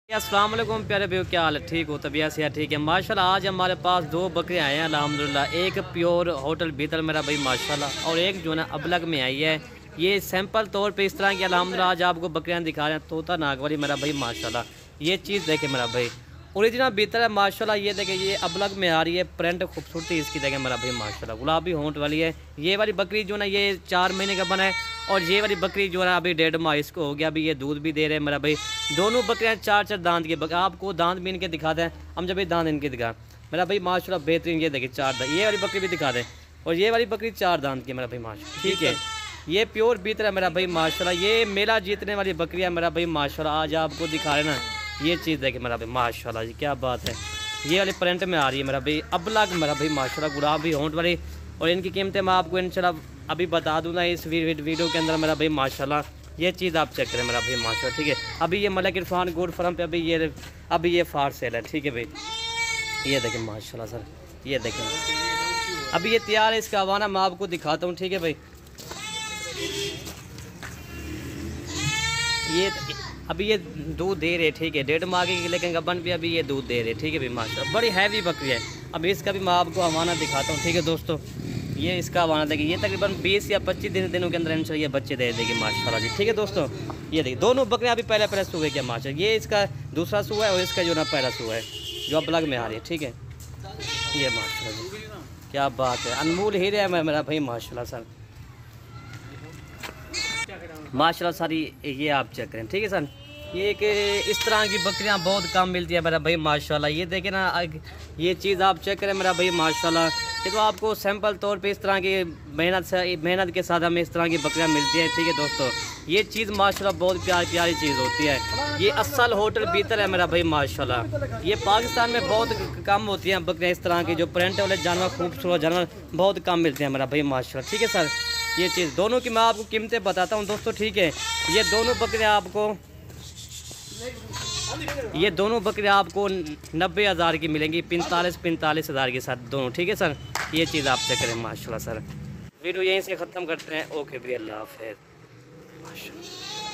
अस्सलाम वालेकुम प्यारे भाइयों, क्या हाल है? ठीक हो? तबीयत से ठीक है माशाल्लाह। आज हमारे पास दो बकरियाँ आए हैं अल्हम्दुलिल्लाह। एक प्योर होटल बीतल मेरा भाई माशाल्लाह, और एक जो है ना अबलग में आई है। ये सैंपल तौर पे इस तरह की अल्हम्दुलिल्लाह आज आपको बकरियाँ दिखा रहे हैं। तोता नाग वाली मेरा भाई माशाल्लाह, ये चीज़ देखे मेरा भाई ओरिजिनल बीतल है माशाल्लाह। ये देखे ये अबलग में आ रही है, प्रिंट खूबसूरती इसकी देखे मेरा भाई माशाल्लाह। गुलाबी होंठ वाली है ये वाली बकरी जो ना, ये 4 महीने का बना है। और ये वाली बकरी जो है अभी 1.5 माह इसको हो गया। अभी ये दूध भी दे रहे हैं मेरा भाई। दोनों बकरियाँ 4-4 दांत की आपको दांत भी इनके दिखा दें हम, जब ये दांत इनके दिखा मेरा भाई माशाल्लाह बेहतरीन। ये देखिए 4 दांत, ये वाली बकरी भी दिखा दें। और ये वाली बकरी 4 दांत की मेरा भाई माशाल्लाह, ठीक है। ये प्योर बीत रहा है मेरा भाई माशाल्लाह। ये मेला जीतने वाली बकरी है मेरा भाई माशाल्लाह। आज आपको दिखा रहे ना, ये चीज़ देखे मेरा भाई माशाल्लाह जी, क्या बात है। ये वाली प्रिंट में आ रही है मेरा भाई अबलग मेरा भाई माशाल्लाह, गुलाबी होंठ वाली। और इनकी कीमतें मैं आपको इंशाल्लाह अभी बता दूँ ना इस वीडियो के अंदर मेरा भाई माशाल्लाह। ये चीज़ आप चेक करें मेरा भाई माशाल्लाह, ठीक है। अभी ये मलिक इरफान गोड फार्म पे अभी ये फार सेल है, ठीक है भाई। ये देखें माशाल्लाह सर, ये देखें अभी ये तैयार है। इसका हवाना मैं आपको दिखाता हूँ, ठीक है भाई। ये अभी ये दूध दे रहे, ठीक है। 1.5 माह की, लेकिन गबन भी अभी ये दूध दे रहे, ठीक है भाई माशाल्लाह। बड़ी हैवी बकरी है। अभी इसका भी मैं आपको हवाना दिखाता हूँ, ठीक है दोस्तों। ये इसका हवाना देखिए, ये तकरीबन 20 या 25 दिनों के अंदर इंशाल्लाह ये बच्चे दे देगी माशाल्लाह जी, ठीक है दोस्तों। ये देखिए दोनों बकरियाँ अभी पहले सूए क्या माशाल्लाह। ये इसका दूसरा सूआ है और इसका जो ना पहला सूआ है जो अबलग में आ रही है, ठीक है। ये माशाल्लाह जी, क्या बात है। अनमोल हीरे है मेरा भाई माशाल्लाह सर, माशाल्लाह सारी। ये आप चेक करें, ठीक है सर। ये एक इस तरह की बकरियां बहुत कम मिलती है मेरा भाई माशाल्लाह। ये देखें ना, ये चीज़ आप चेक करें मेरा भाई माशाल्लाह। ये तो आपको सैंपल तौर पे इस तरह की मेहनत के साथ हमें इस तरह की बकरियां मिलती हैं, ठीक है दोस्तों। ये चीज़ माशाल्लाह बहुत प्यारी चीज़ होती है। ये असल होटल बीतल है मेरा भाई माशाल्लाह। ये पाकिस्तान में बहुत कम होती हैं बकरियाँ इस तरह की, जो प्रिंट वाले जानवर, खूबसूरत जानवर बहुत कम मिलते हैं मेरा भाई माशाल्लाह, ठीक है सर। ये चीज़ दोनों की मैं आपको कीमतें बताता हूँ दोस्तों, ठीक है। ये दोनों बकरियाँ आपको 90,000 की मिलेंगी, 45 हज़ार के साथ दोनों, ठीक है सर। ये चीज़ आप चेक करें माशाल्लाह सर। वीडियो यहीं से ख़त्म करते हैं। ओके भाई, अल्लाह हाफ़िज़ माशाल्लाह।